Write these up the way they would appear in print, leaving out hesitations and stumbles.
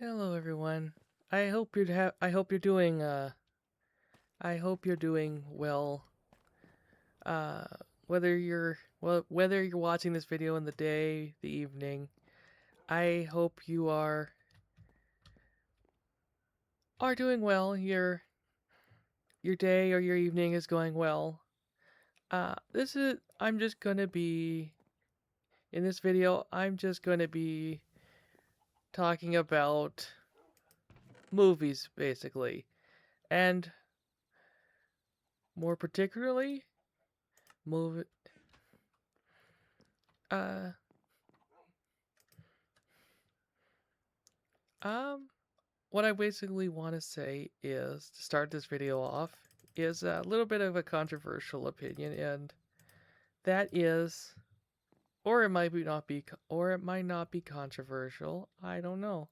Hello everyone. I hope you're doing well. Uh whether you're watching this video in the day, the evening, I hope you are doing well. Your day or your evening is going well. This is I'm just going to be in this video, I'm just going to be talking about movies basically. And more particularly, movie uh Um, what I basically want to say is to start this video off is a little bit of a controversial opinion, and that is, or it might be not be, or it might not be controversial. I don't know.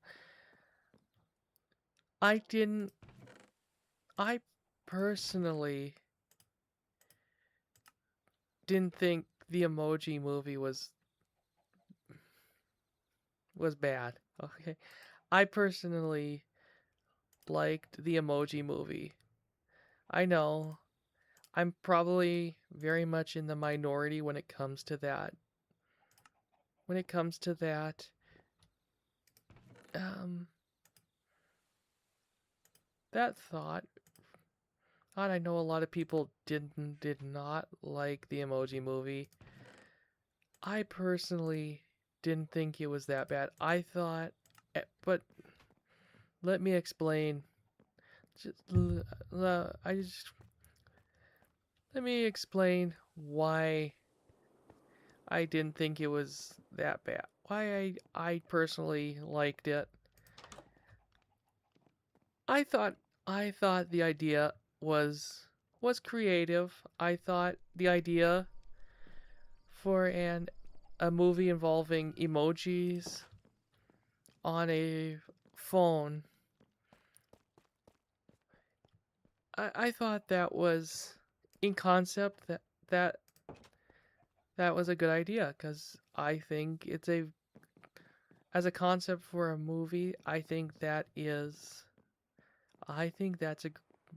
I didn't. I personally didn't think the Emoji Movie was bad. Okay, I personally liked the Emoji Movie. I know I'm probably very much in the minority when it comes to that. When it comes to that, um, that thought I know a lot of people did not like the Emoji Movie. I personally didn't think it was that bad. I thought, but let me explain. Just, I just let me explain why I didn't think it was that bad. Why I personally liked it. I thought I thought the idea was creative. I thought the idea for an a movie involving emojis on a phone. I thought that was in concept that that was a good idea because I think it's a as a concept for a movie. I think that's a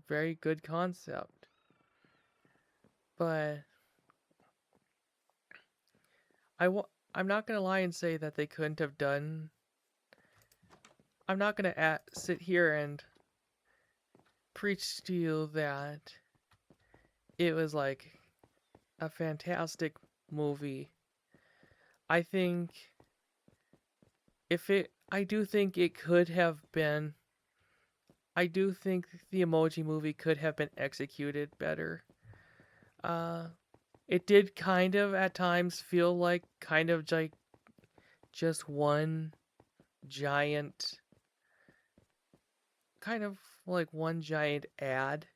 very good concept. But I'm not gonna lie and say that they couldn't have done. I'm not gonna sit here and preach to you that it was like a fantastic movie. I think I do think it could have been. I do think the Emoji Movie could have been executed better. Uh, it did kind of at times feel like kind of like just one giant, kind of like one giant ad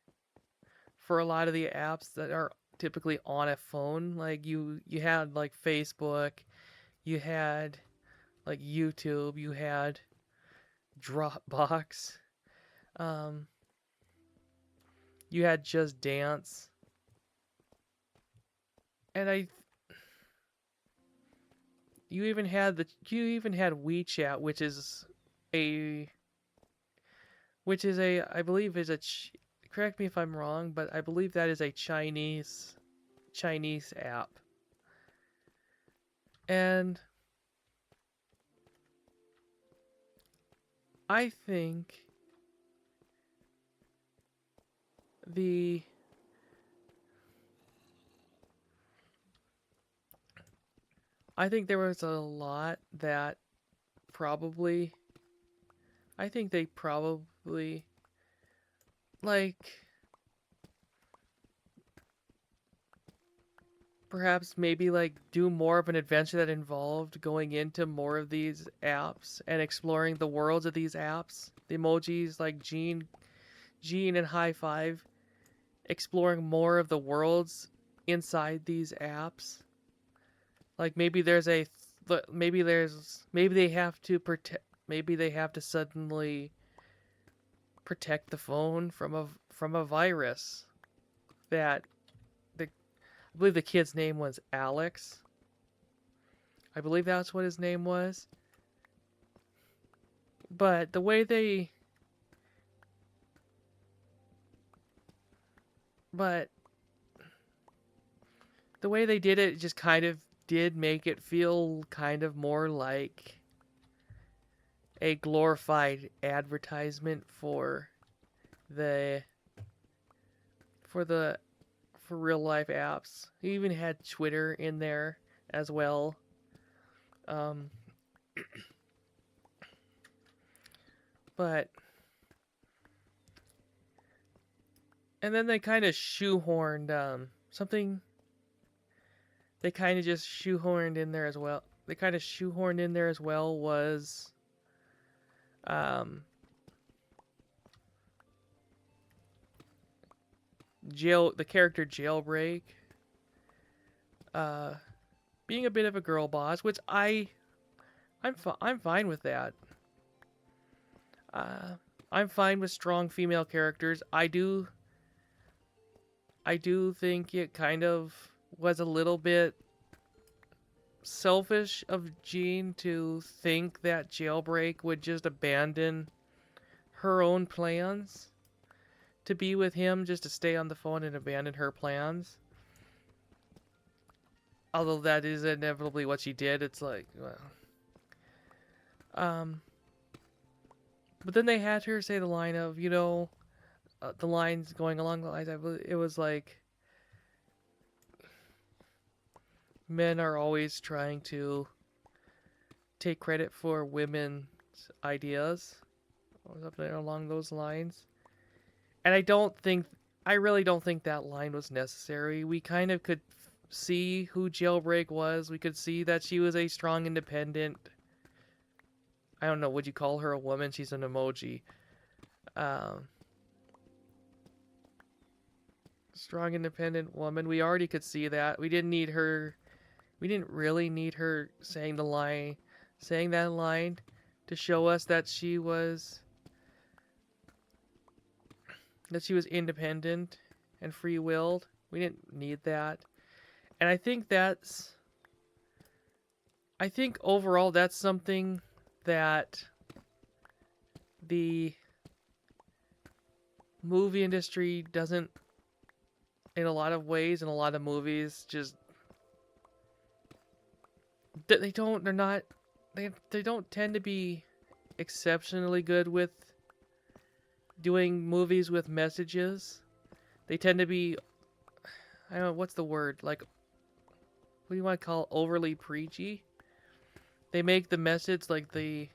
for a lot of the apps that are typically on a phone. Like you had like Facebook, you had like YouTube, you had Dropbox, um, you had Just Dance, and you even had WeChat, a which is a I believe is a correct me if I'm wrong, but I believe that is a Chinese app, and I think the I think there was a lot that probably I think they probably like perhaps maybe like do more of an adventure that involved going into more of these apps and exploring the worlds of these apps. The emojis like Gene and High Five exploring more of the worlds inside these apps. Like maybe they have to protect maybe they have to suddenly protect the phone from a virus that I believe the kid's name was Alex. I believe that's what his name was. but but the way they did it just kind of did make it feel kind of more like a glorified advertisement the for the for real life apps. He even had Twitter in there as well. Um, but and then they kind of shoehorned something. They kind of just shoehorned in there as well. They kind of shoehorned in there as well was um, the character Jailbreak, uh, being a bit of a girl boss, which I'm fine with that. Uh, I'm fine with strong female characters. I do think it kind of was a little bit selfish of Jean to think that Jailbreak would just abandon her own plans to be with him just to stay on the phone and abandon her plans. Although that is inevitably what she did, it's like, well. But then they had her say the line of, the lines going along the lines, it was like, men are always trying to take credit for women's ideas, or something along those lines. And I really don't think that line was necessary. We kind of could see who Jailbreak was. We could see that she was a strong, independent. I don't know, would you call her a woman? She's an emoji. Strong, independent woman. We already could see that. We didn't really need her saying that line to show us that she was independent and free-willed. We didn't need that. And I think overall that's something that the movie industry doesn't, in a lot of ways, in a lot of movies, just they don't tend to be exceptionally good with doing movies with messages. They tend to be, I don't know, what's the word? Like, what do you want to call it? Overly preachy? They make the message like the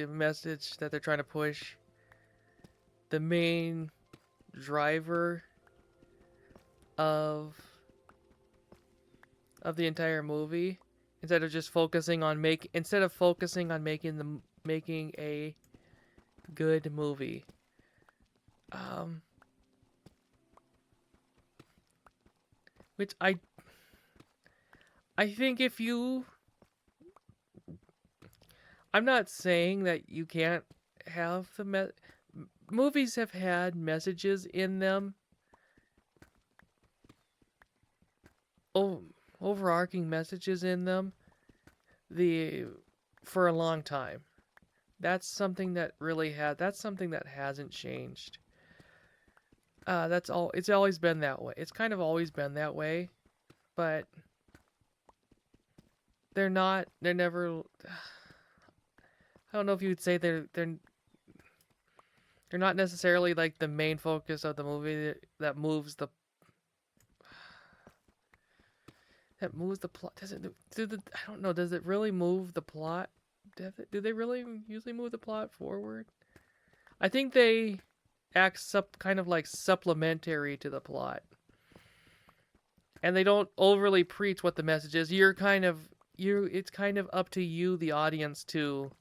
message that they're trying to push, the main driver of the entire movie, instead of focusing on making a good movie. Which I think I'm not saying that you can't have movies have had messages in them, overarching messages in them, for a long time. That's something that hasn't changed. It's always been that way. It's kind of always been that way, but they're never. I don't know if you would say they're not necessarily like the main focus of the movie that moves the plot. I don't know. Does it really move the plot? Do they really usually move the plot forward? I think they act kind of like supplementary to the plot, and they don't overly preach what the message is. It's kind of up to you, the audience, to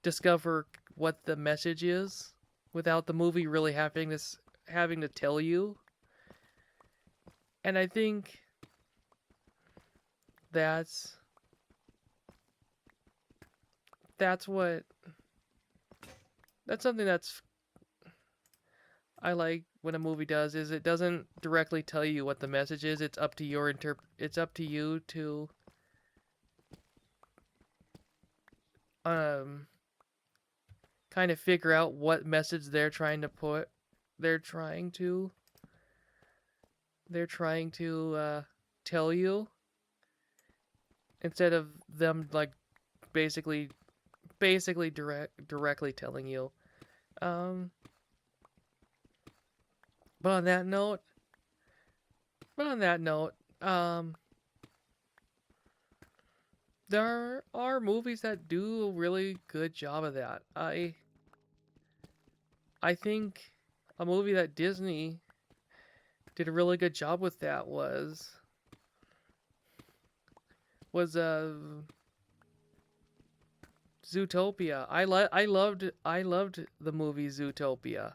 discover what the message is without the movie really having to tell you. And I think that's something that's I like when a movie does is it doesn't directly tell you what the message is. It's up to your it's up to you to um kind of figure out what message they're trying to put. They're trying to they're trying to tell you instead of them like basically directly telling you. Um but on that note, but on that note, um there are movies that do a really good job of that. I think a movie that Disney did a really good job with that was Zootopia. I loved the movie Zootopia.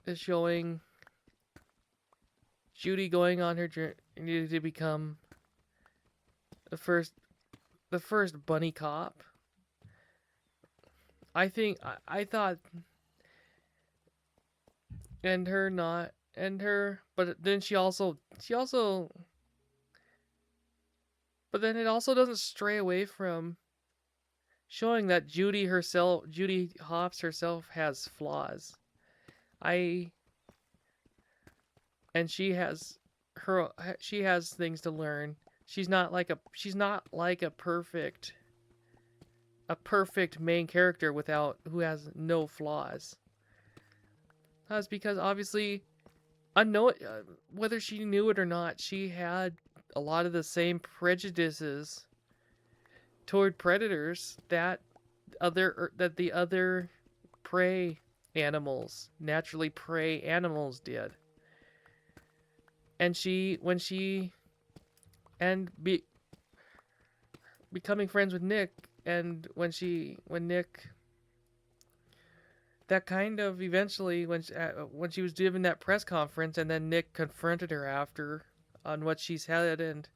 It's showing Judy going on her journey to become the first bunny cop. I thought and her not and her but then she also but then it also doesn't stray away from showing that Judy Hopps herself has flaws. I and she has things to learn. She's not like a perfect main character without who has no flaws. That's because obviously unknown whether she knew it or not, she had a lot of the same prejudices toward predators that the other prey naturally prey animals did. And she when she and be becoming friends with Nick and when Nick that kind of eventually when she was giving that press conference and then Nick confronted her after on what she said and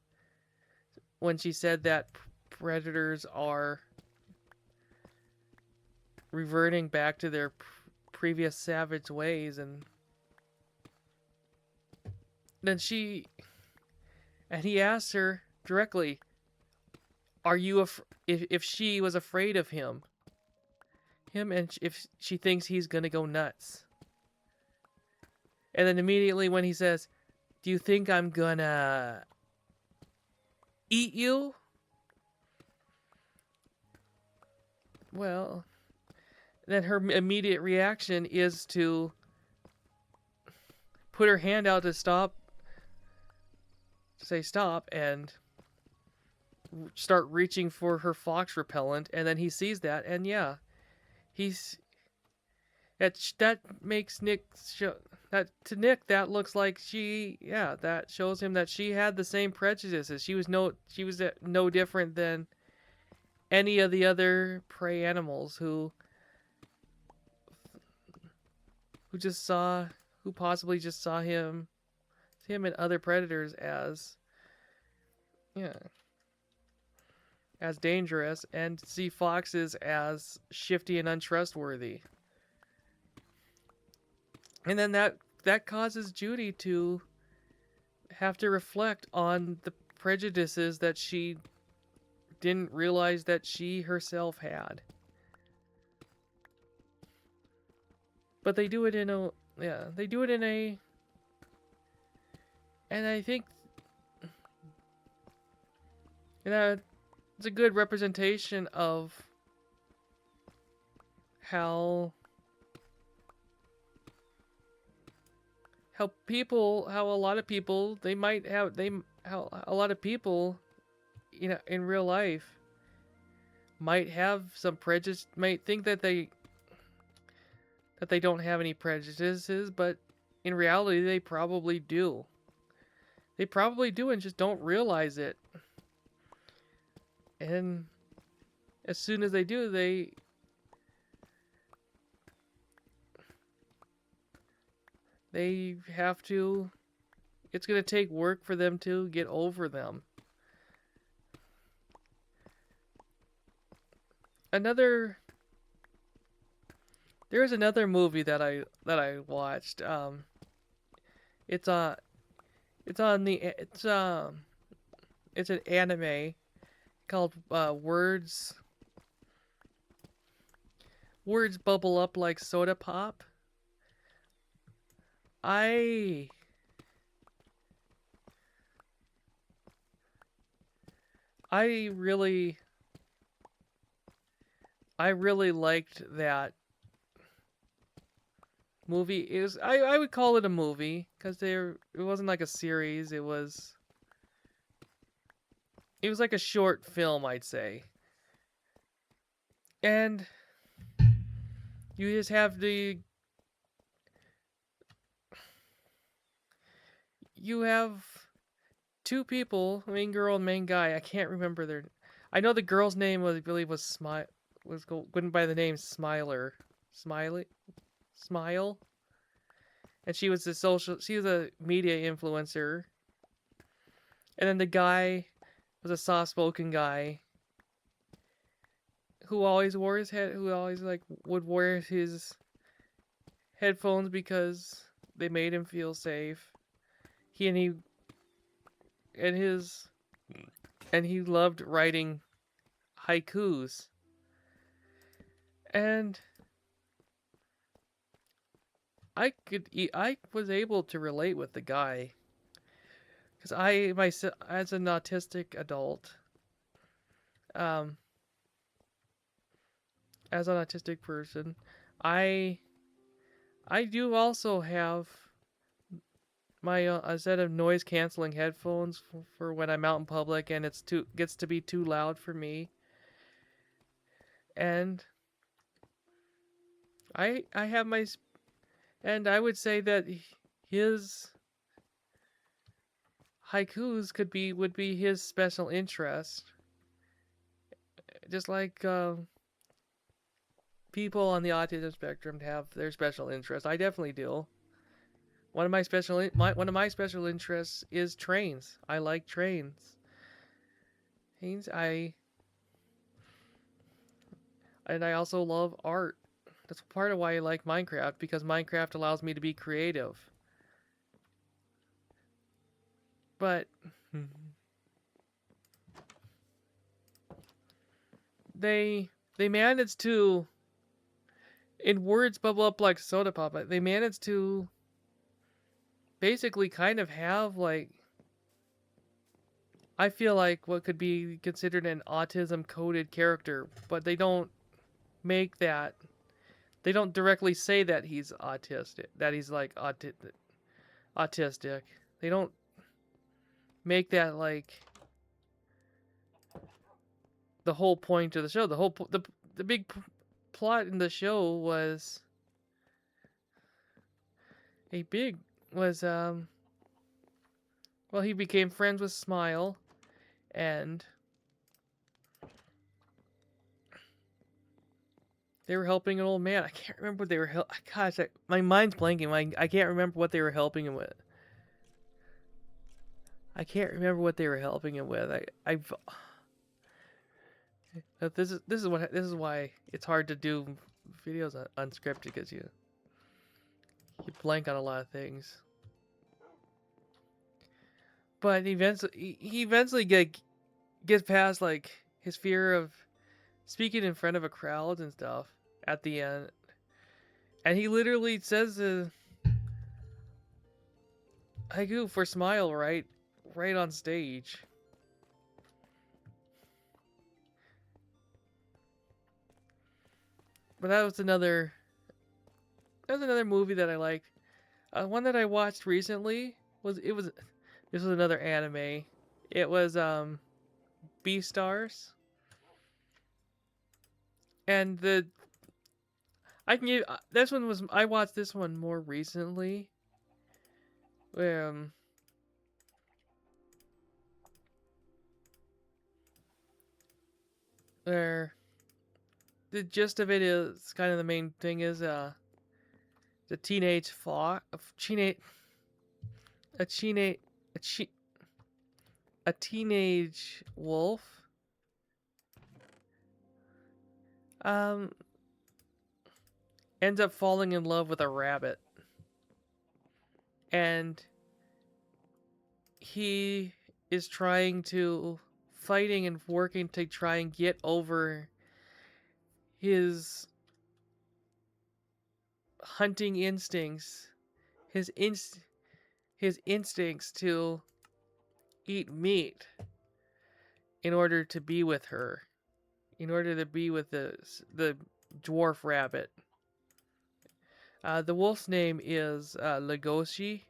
when she said that predators are reverting back to their previous savage ways and then he asked her directly, "Are you if she was afraid of him and if she thinks he's gonna go nuts?" And then immediately when he says, "Do you think I'm gonna eat you?" Well, then her immediate reaction is to put her hand out to say stop, and start reaching for her fox repellent. And then he sees that, and yeah, he's that makes Nick show that to Nick that looks like that shows him that she had the same prejudices. She was no different than any of the other prey animals who possibly just saw him and other predators as as dangerous and see foxes as shifty and untrustworthy. And then that causes Judy to have to reflect on the prejudices that she didn't realize that she herself had. But they do it in a and I think it's a good representation of how how a lot of people how a lot of people in real life might have some prejudice, might think that they don't have any prejudices, but in reality they probably do. They probably do and just don't realize it. And as soon as they do, they have to it's going to take work for them to get over them. There's another movie that I watched. It's it's on the it's an anime called Words Bubble Up Like Soda Pop. I I really I really liked that movie. I would call it a movie because it wasn't like a series. It was like a short film, I'd say. And you just have you have two people, main girl and main guy. I can't remember their. I know the girl's name was I believe was went by the name Smiler, Smiley, Smile, and she was a media influencer, and then the guy was a soft-spoken guy who always like would wear his headphones because they made him feel safe. He and he and his and he loved writing haikus. And I was able to relate with the guy because I myself as an autistic adult, um, as an autistic person, I I do also have my a set of noise canceling headphones for when I'm out in public and it's too gets to be too loud for me. And I have and I would say that his haikus would be his special interest, just like people on the autism spectrum have their special interests. I definitely do. One of my special interests is trains. I like trains. Trains. I also love art. That's part of why I like Minecraft because Minecraft allows me to be creative. But they managed to, in words bubble up like soda pop. They managed to basically kind of have like I feel like what could be considered an autism coded character, but they don't make that. They don't directly say that he's autistic, that he's like autistic. They don't make that like the whole point of the show. The big plot in the show was a big was well he became friends with Smile and they were helping an old man. I can't remember what they were gosh, my mind's blanking. I can't remember what they were helping him with. I can't remember what they were helping him with. I've this is why it's hard to do videos unscripted because you blank on a lot of things. But he eventually gets past like his fear of speaking in front of a crowd and stuff at the end, and he literally says haiku for Smile right on stage. But that was another movie that I liked. One that I watched recently this was another anime. It was Beastars, and the I can give this one was I watched this one more recently. Um, where the gist of it is kind of the main thing is the teenage flock of teenage a teenage a teenage wolf um ends up falling in love with a rabbit. And he is fighting and working to try and get over his hunting instincts, his his instincts to eat meat in order to be with her, in order to be with the dwarf rabbit. The wolf's name is Legoshi,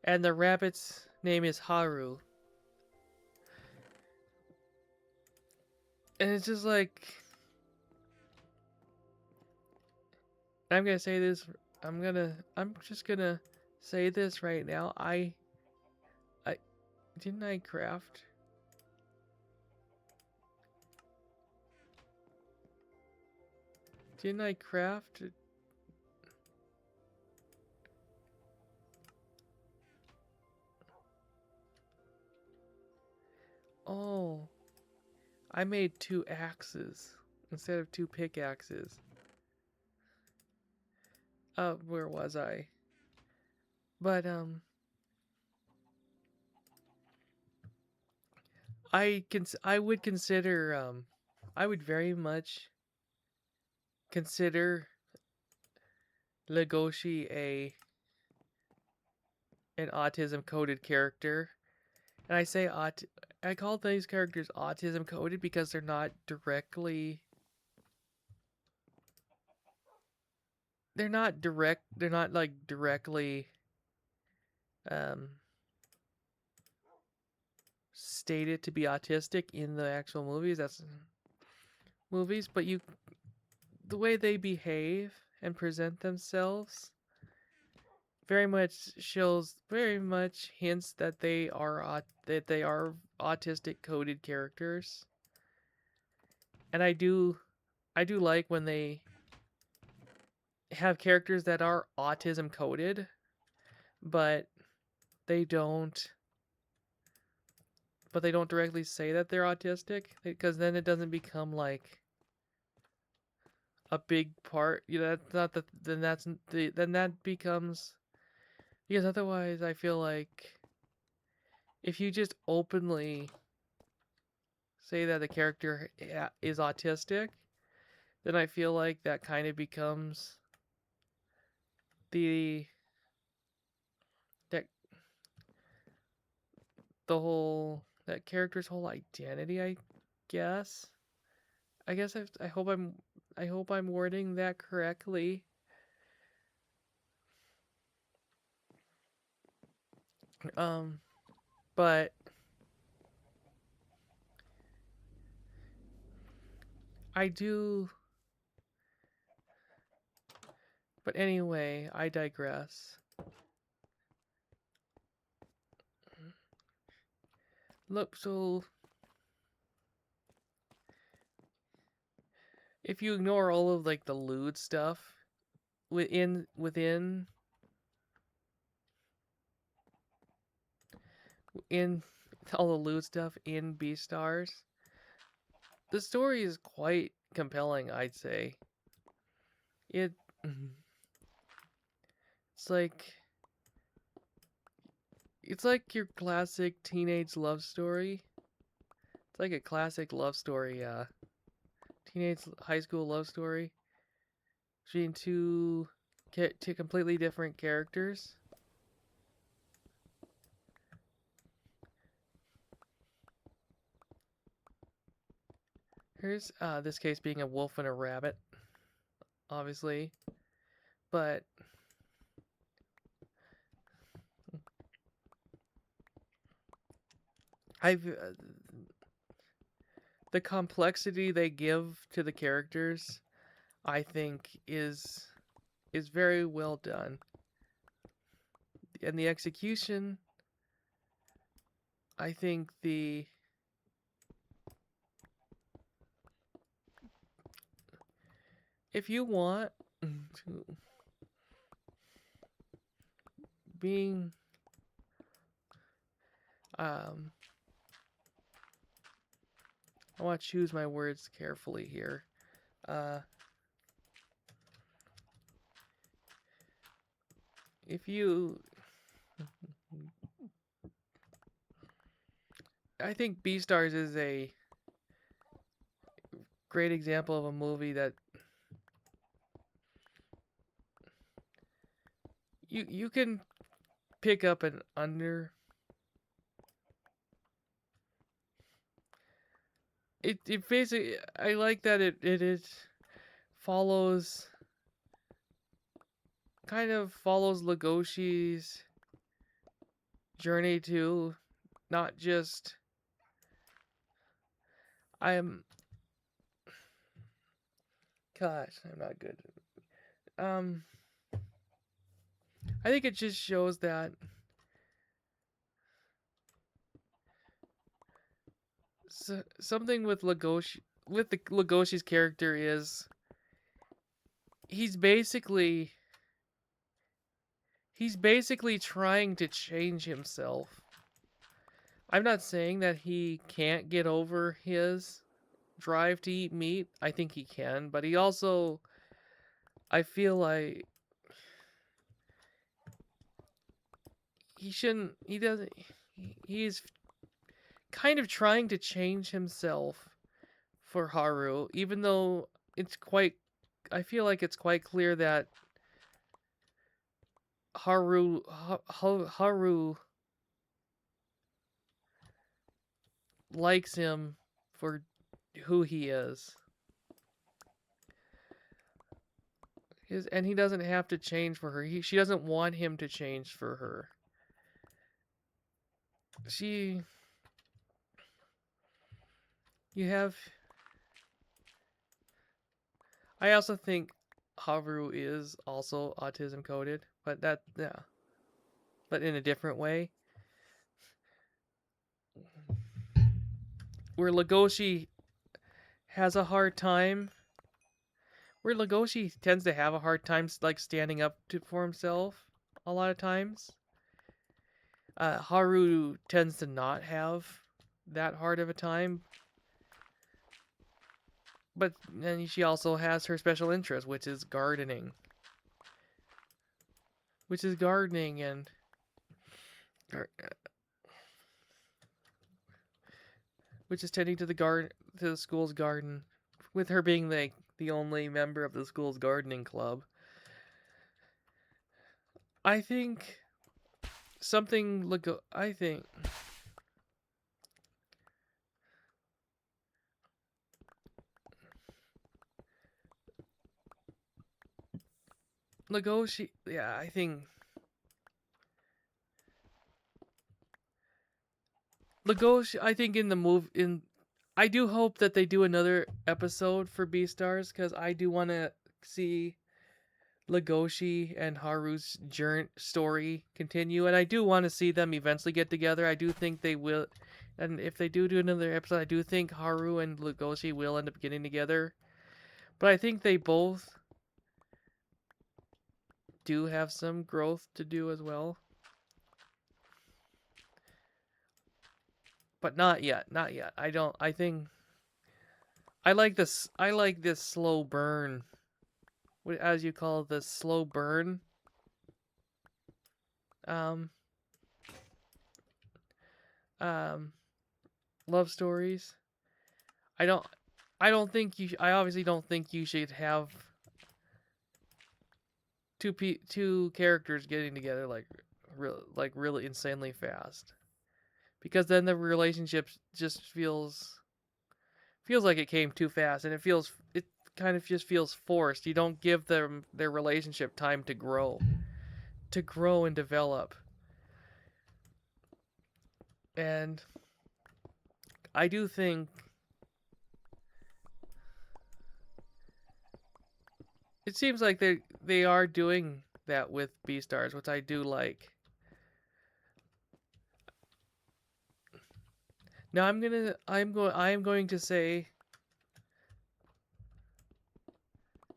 and the rabbit's name is Haru. And it's just like, I'm gonna say this. I'm just gonna say this right now. I didn't I craft. Didn't I craft? Oh, I made 2 axes instead of 2 pickaxes. Where was I? But I would consider I would very much consider Legoshi an autism coded character. And I say I call these characters autism coded because they're not like directly um stated to be autistic in the actual movies, but the way they behave and present themselves very much hints that they are autistic coded characters. And I do like when they have characters that are autism coded, but they don't but they don't directly say that they're autistic, because then it doesn't become like a big part. You know, that's not the then that's the then that becomes, because otherwise I feel like if you just openly say that the character is autistic, then I feel like that kind of becomes the that the whole that character's whole identity, I guess. I hope I'm wording that correctly. Um, but I do. But anyway, I digress. Look, so if you ignore all of like the lewd stuff within in all the lewd stuff in Beastars, the story is quite compelling, I'd say. It it's like it's like your classic teenage love story. It's like a classic love story, teenage high school love story between two completely different characters. Here's this case being a wolf and a rabbit, obviously, but I've the complexity they give to the characters, I think, is very well done, and the execution, I think if you want to being um I want to choose my words carefully here. Uh if you, I think Beastars is a great example of a movie that you can pick up and under. It basically, I like that it follows, kind of follows Legoshi's journey to not just, I'm gosh, I'm not good. I think it just shows that something with with the Legoshi's character is he's basically trying to change himself. I'm not saying that he can't get over his drive to eat meat. I think he can, but he also, I feel like he shouldn't, he doesn't, he's kind of trying to change himself for Haru, even though it's quite, I feel like it's quite clear that Haru likes him for who he is. And he doesn't have to change for her. She doesn't want him to change for her. You have. I also think Haru is also autism coded, but but in a different way. Where Legoshi has a hard time. Where Legoshi tends to have a hard time, like standing up for himself a lot of times. Haru tends to not have that hard of a time. But then she also has her special interest, which is gardening. And which is tending to the school's garden, with her being the only member of the school's gardening club. I think Legoshi, yeah, I think Legoshi, I think I do hope that they do another episode for Beastars, because I do want to see Legoshi and Haru's story continue, and I do want to see them eventually get together. I do think they will, and if they do another episode, I do think Haru and Legoshi will end up getting together. But I think they both do have some growth to do as well. But not yet. I think I like this slow burn. As you call it, the slow burn. Um Love stories. I obviously don't think you should have two characters getting together like really insanely fast, because then the relationship just feels like it came too fast, and it kind of just feels forced. You don't give them their relationship time to grow and develop. And I do think it seems like they are doing that with Beastars, which I do like. Now I am going to say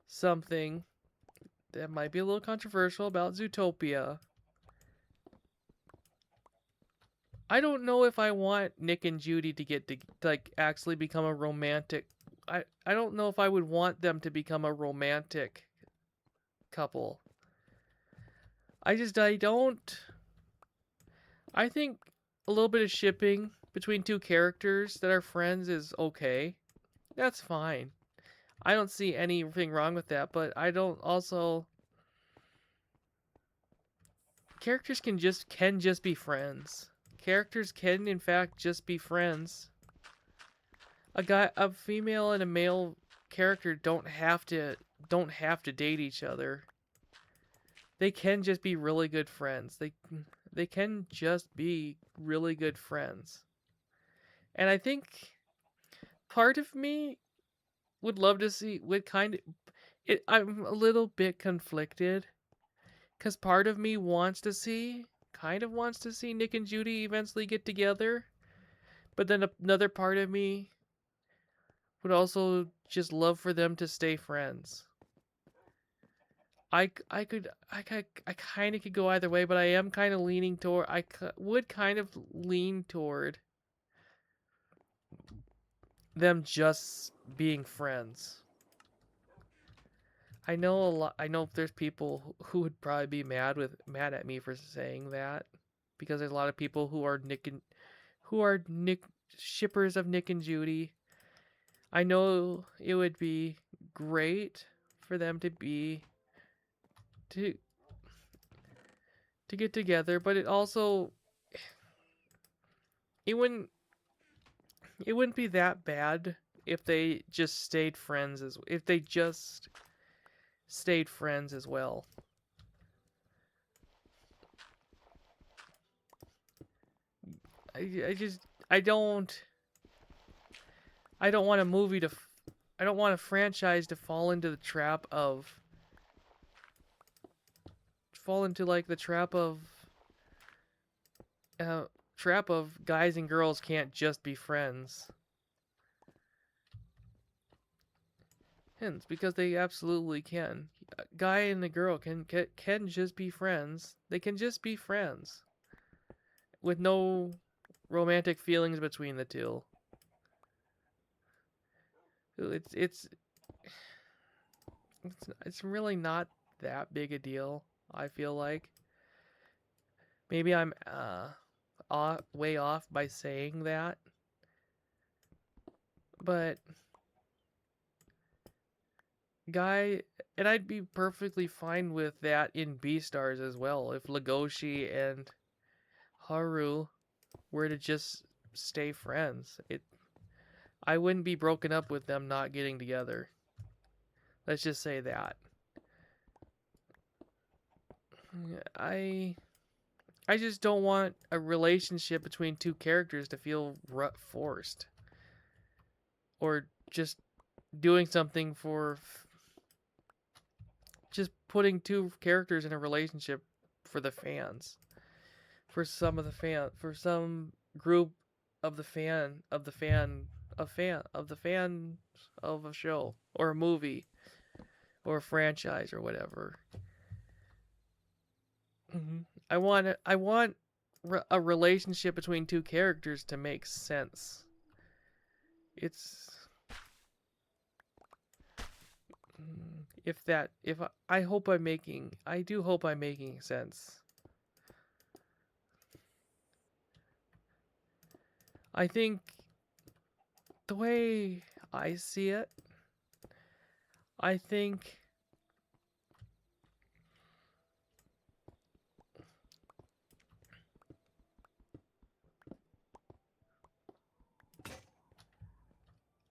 something that might be a little controversial about Zootopia. I don't know if I want Nick and Judy to get to like actually become a romantic. I don't know if I would want them to become a romantic couple. I don't. I think a little bit of shipping between two characters that are friends is okay. That's fine. I don't see anything wrong with that, but I don't also characters can just be friends. Characters can in fact just be friends. A female and a male character don't have to date each other. They can just be really good friends. They can just be really good friends. And I think part of me would love to see would kind of it I'm a little bit conflicted cuz part of me wants to see Nick and Judy eventually get together, but then another part of me would also just love for them to stay friends. I kind of could go either way, but I am kind of leaning toward would kind of lean toward them just being friends. I know a lot. I know there's people who would probably be mad at me for saying that, because there's a lot of people who are Nick shippers of Nick and Judy. I know it would be great for them to to get together, but it wouldn't it wouldn't be that bad if they just stayed friends as if they just stayed friends as well. I just I don't want a movie to I don't want a franchise to fall into like the uh trap of guys and girls can't just be friends. Hence, because they absolutely can. A guy and a girl can just be friends. They can just be friends with no romantic feelings between the two. It's it's it's really not that big a deal. I feel like maybe I'm way off by saying that, but guy, and I'd be perfectly fine with that in Beastars as well if Legoshi and Haru were to just stay friends. I wouldn't be broken up with them not getting together. Let's just say that. I I just don't want a relationship between two characters to feel forced, or just doing something for just putting two characters in a relationship for the fans. For some group of the fan of the fan of fan of the fans of a show or a movie or a franchise or whatever. I want a relationship between two characters to make sense. It's if I hope I do hope I'm making sense. I think the way I see it, I think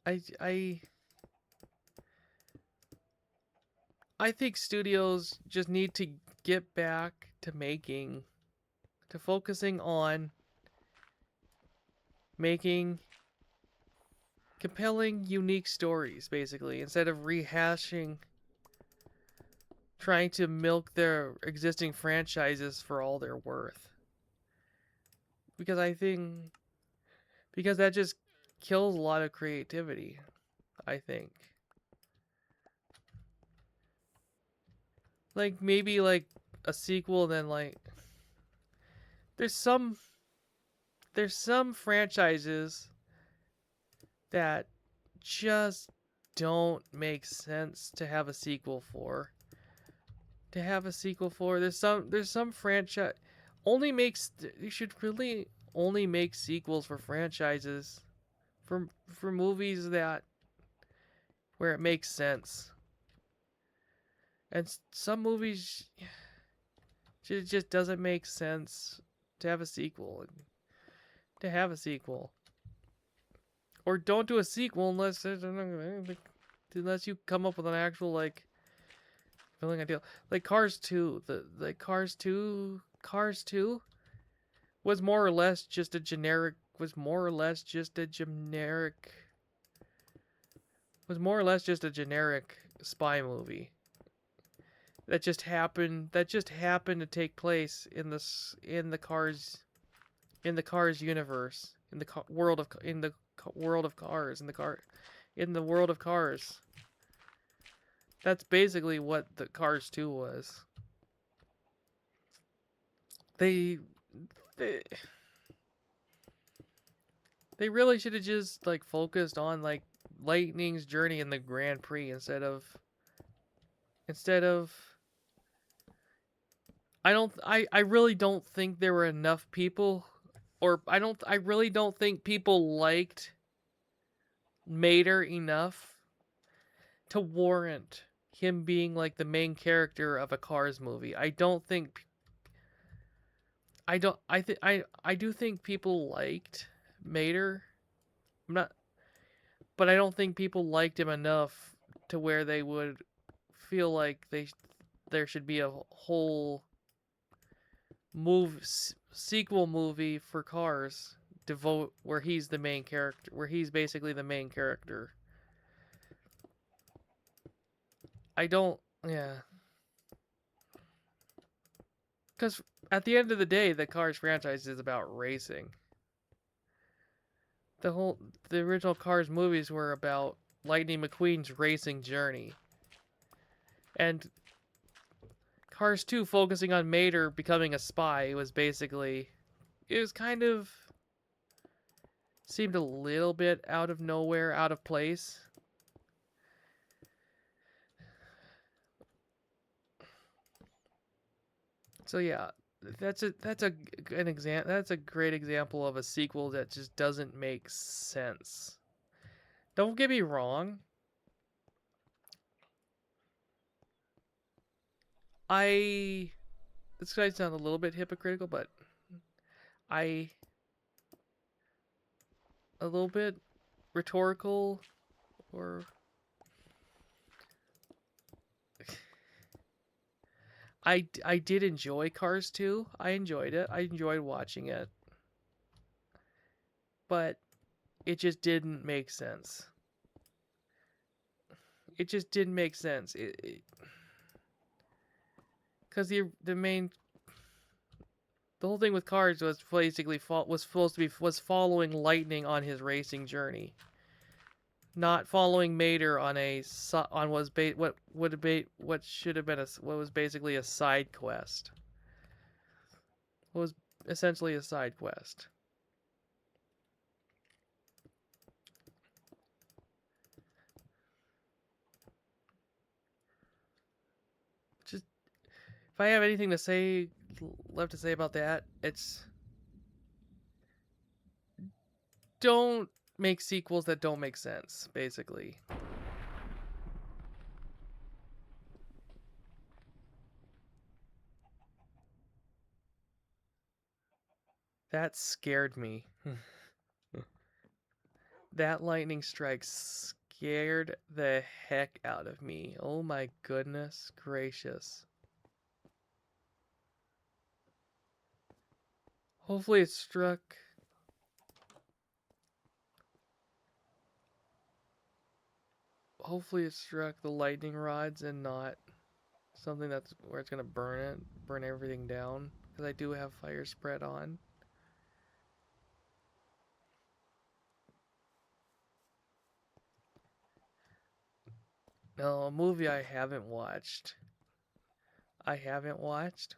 I I I think studios just need to get back to focusing on making compelling, unique stories, basically, instead of trying to milk their existing franchises for all they're worth. Because I think, because that just kills a lot of creativity, I think. Like, maybe, like, a sequel, then, like, there's some, there's some franchises that just don't make sense to have a sequel for. to have a sequel for. There's some franchise you should really only make sequels for franchises for movies that where it makes sense. And some movies it just doesn't make sense to have a sequel. To have a sequel. Or don't do a sequel unless you come up with an actual like filling ideal. Like Cars 2, the Cars 2 was more or less just a generic spy movie that just happened to take place in the Cars universe, in the world of Cars, in the world of Cars. That's basically what the Cars 2 was. They they really should have just like focused on like Lightning's journey in the Grand Prix instead of I really don't think there were enough people I really don't think people liked Mater enough to warrant him being like the main character of a Cars movie. I don't think I don't I do think people liked Mater. I'm not but I don't think people liked him enough to where they would feel like there should be a whole sequel movie for Cars devote where he's the main character, where he's basically the main character. I don't, yeah. Because at the end of the day, the Cars franchise is about racing. The original Cars movies were about Lightning McQueen's racing journey. And Cars 2 focusing on Mater becoming a spy was basically, it was kind of, seemed a little bit out of nowhere, out of place. So yeah, that's a great example of a sequel that just doesn't make sense. Don't get me wrong. This might sound a little bit hypocritical, but a little bit rhetorical or I did enjoy Cars 2. I enjoyed it. I enjoyed watching it. But it just didn't make sense. It just didn't make sense. Because the whole thing with Cars was basically was following Lightning on his racing journey, not following Mater on what was basically a side quest. What was essentially a side quest. Just if I have anything left to say about that, it's don't make sequels that don't make sense, basically. That scared me. That lightning strike scared the heck out of me. Oh my goodness gracious. Hopefully it struck the lightning rods and not something that's where it's gonna burn everything down. Because I do have fire spread on. No, a movie I haven't watched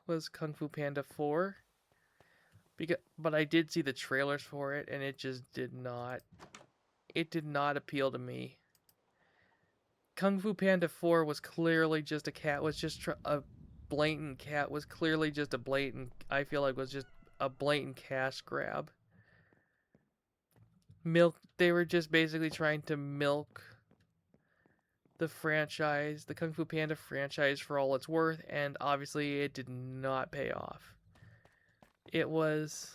was Kung Fu Panda 4. But I did see the trailers for it and it just did not appeal to me. Kung Fu Panda 4 was clearly just a blatant cat was clearly just a blatant. I feel like was just a blatant cash grab. Milk. They were just basically trying to milk the franchise, the Kung Fu Panda franchise, for all it's worth, and obviously it did not pay off. It was.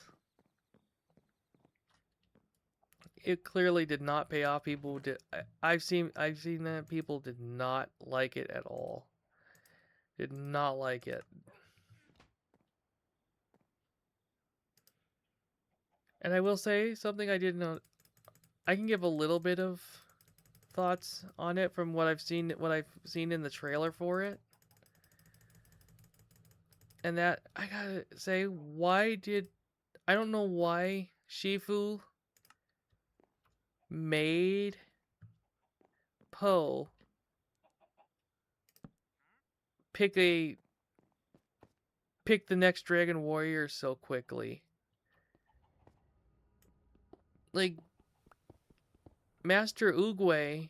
It clearly did not pay off. People did. I've seen that people did not like it at all. Did not like it. And I will say something I didn't know. I can give a little bit of thoughts on it from what I've seen in the trailer for it. And that I gotta say, I don't know why Shifu made Poe pick the next Dragon Warrior so quickly. Like Master Oogway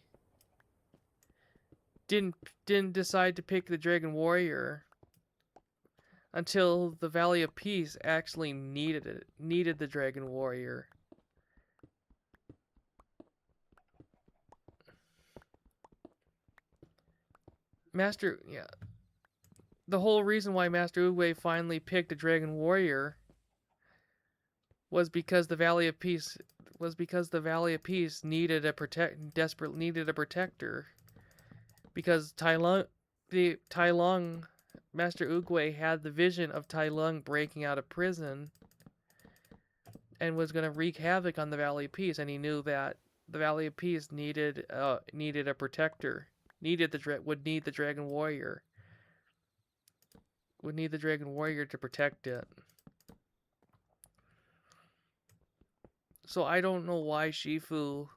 didn't decide to pick the Dragon Warrior until the Valley of Peace actually needed the Dragon Warrior. The whole reason why Master Oogway finally picked a Dragon Warrior was because the Valley of Peace needed a protector, because Tai Lung, Master Oogway had the vision of Tai Lung breaking out of prison and was going to wreak havoc on the Valley of Peace, and he knew that the Valley of Peace needed a protector, would need the Dragon Warrior. Would need the Dragon Warrior to protect it. So I don't know why Shifu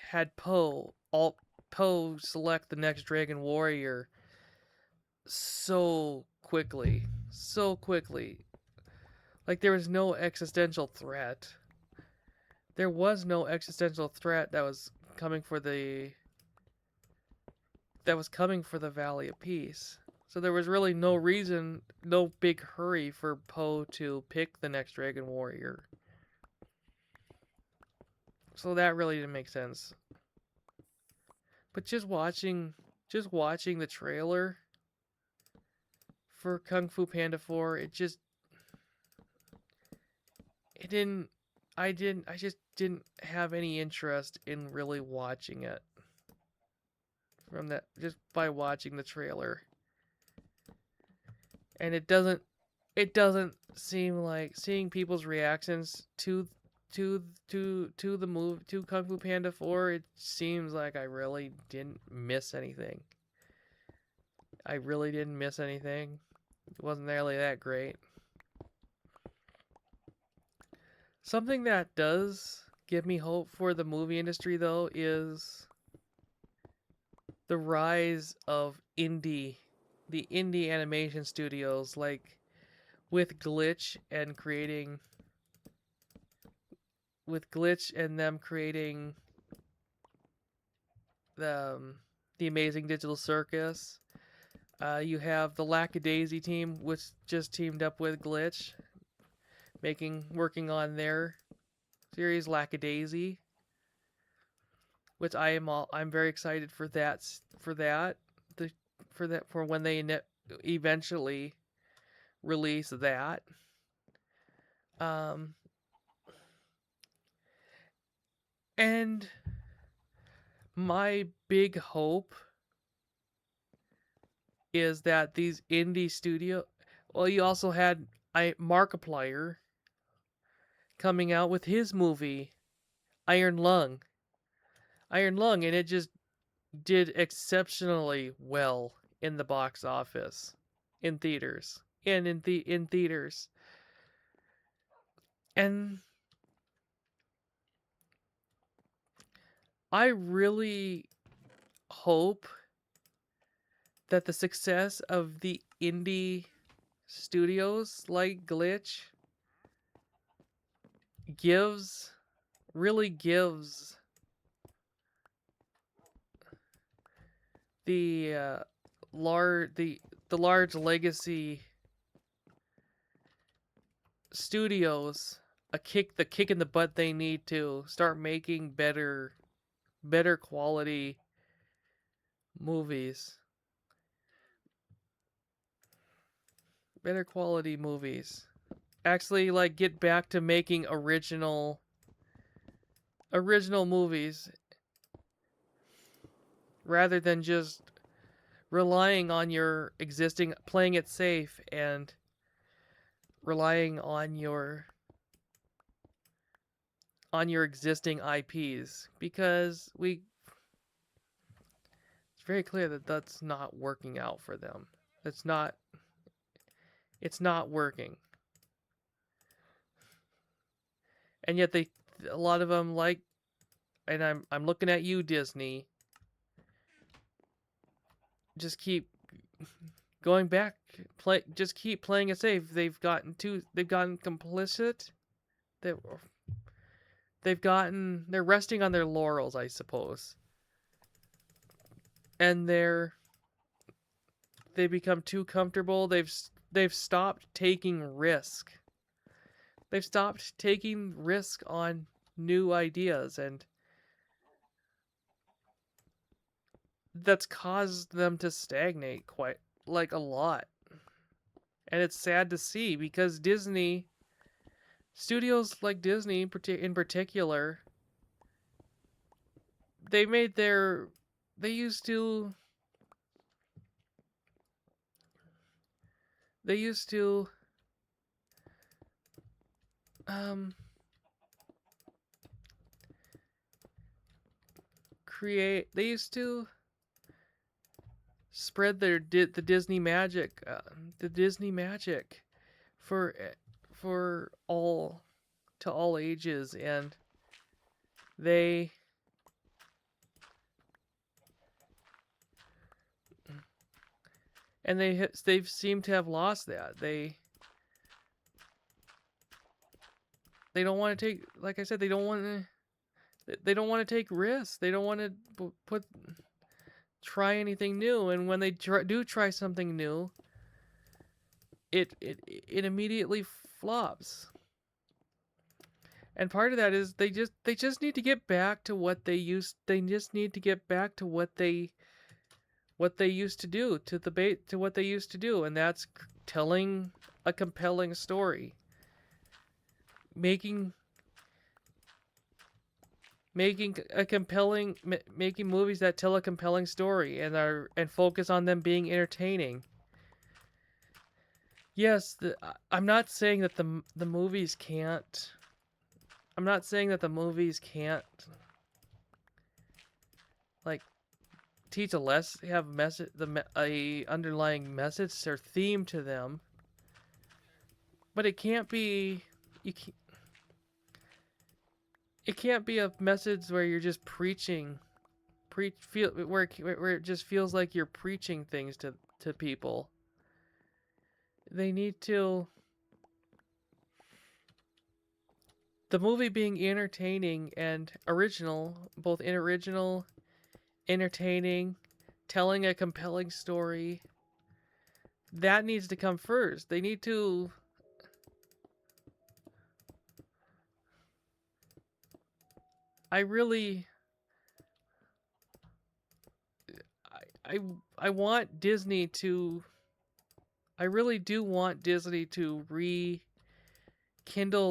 had Poe select the next Dragon Warrior so quickly. Like there was no existential threat. There was no existential threat that was coming for the Valley of Peace. So there was really no reason, no big hurry for Poe to pick the next Dragon Warrior. So that really didn't make sense. But just watching the trailer for Kung Fu Panda 4, I just didn't have any interest in really watching it. From that, just by watching the trailer. And it doesn't seem like, seeing people's reactions to the movie, to Kung Fu Panda 4, it seems like I really didn't miss anything. It wasn't really that great. Something that does give me hope for the movie industry, though, is the rise of the indie animation studios, like with Glitch and them creating the Amazing Digital Circus. You have the Lackadaisy team, which just teamed up with Glitch, working on their series Lackadaisy, which I'm very excited for when they eventually release that. And my big hope is that these indie studio, well, you also had Markiplier coming out with his movie Iron Lung, and it just did exceptionally well in the box office, in theaters, in theaters. And I really hope that the success of the indie studios like Glitch really gives the large the large legacy studios the kick in the butt they need to start making better quality movies. Better quality movies. Actually, like, get back to making original movies rather than just relying on your existing, playing it safe and relying on your existing IPs, because it's very clear that that's not working out for them. It's not working. And yet a lot of them, like, and I'm looking at you, Disney, just keep going back, just keep playing it safe. They've gotten complicit. They they're resting on their laurels, I suppose. And they become too comfortable. They've stopped taking risk. They've stopped taking risk on new ideas, and that's caused them to stagnate quite, like, a lot. And it's sad to see, because studios like Disney in particular, they made their they used to they used to create they used to spread the Disney magic, for for all to all ages, and they they've seemed to have lost that. They don't want to take, like I said, they don't want to take risks. They don't want to try anything new, and when they do try something new, it immediately flops. And part of that is they just need to get back to what they just need to get back to what they used to do, to what they used to do, and that's telling a compelling story, making making movies that tell a compelling story and focus on them being entertaining. Yes, I'm not saying that the movies can't. I'm not saying that the movies can't, like, teach have a underlying message or theme to them, but it can't be it can't be a message where you're just where it just feels like you're preaching things to people. They need to the movie being entertaining and original, both original, entertaining, telling a compelling story. That needs to come first. They need to I really I want Disney to I really do want Disney to rekindle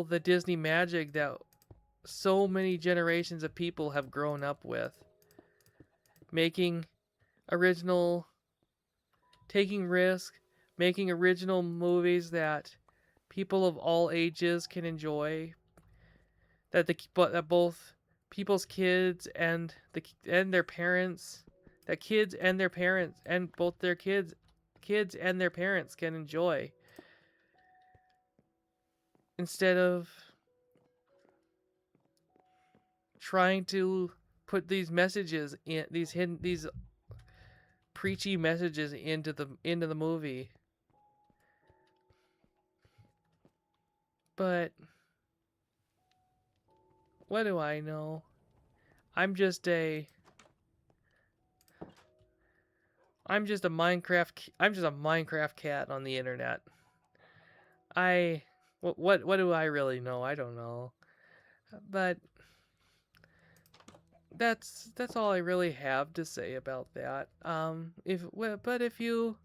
the Disney magic that so many generations of people have grown up with. Making original, taking risk, making original movies that people of all ages can enjoy. That both people's kids and their parents, that kids and their parents and both their kids and their parents can enjoy, instead of trying to put these messages in these preachy messages into the movie. But what do I know? I'm just a I'm just a Minecraft cat on the internet. What do I really know? I don't know. But that's all I really have to say about that. If but if you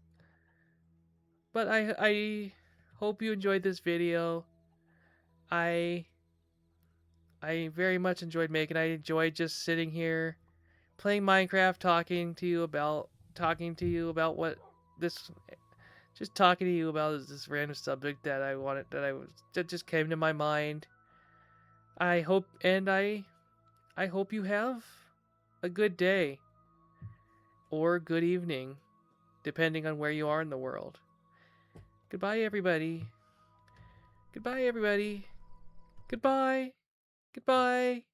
but I hope you enjoyed this video. I I very much enjoyed making. I enjoyed just sitting here playing Minecraft, talking to you about what this just talking to you about this random subject that that just came to my mind. I hope and I hope you have a good day or good evening, depending on where you are in the world. Goodbye, everybody. Goodbye, everybody. Goodbye. Goodbye.